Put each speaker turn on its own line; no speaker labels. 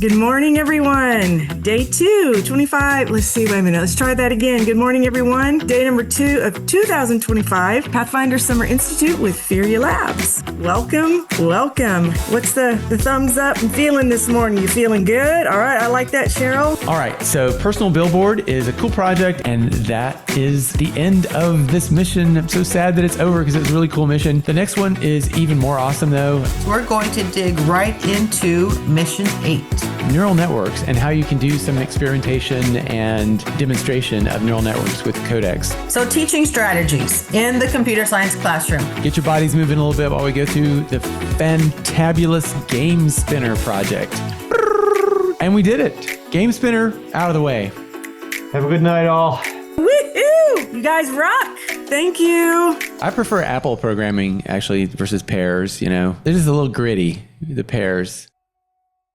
Good morning, everyone. Day 2, 25. Let's see, wait a minute. Let's try that again. Good morning, everyone. Day number 2 of 2025, Pathfinders Summer Institute with Firia Labs. Welcome, welcome. What's the thumbs up and feeling this morning? You feeling good? All right, I like that, Cheryl.
All right, so Personal Billboard is a cool project, and that is the end of this mission. I'm so sad that it's over because it was a really cool mission. The next one is even more awesome, though.
We're going to dig right into Mission 8.
Neural networks and how you can do some experimentation and demonstration of neural networks with codecs.
So teaching strategies in the computer science classroom.
Get your bodies moving a little bit while we go through the fantabulous Game Spinner project. And we did it. Game Spinner out of the way.
Have a good night, all.
Woohoo! You guys rock. Thank you.
I prefer Apple programming, actually, versus pairs, you know. They're just a little gritty, the pairs.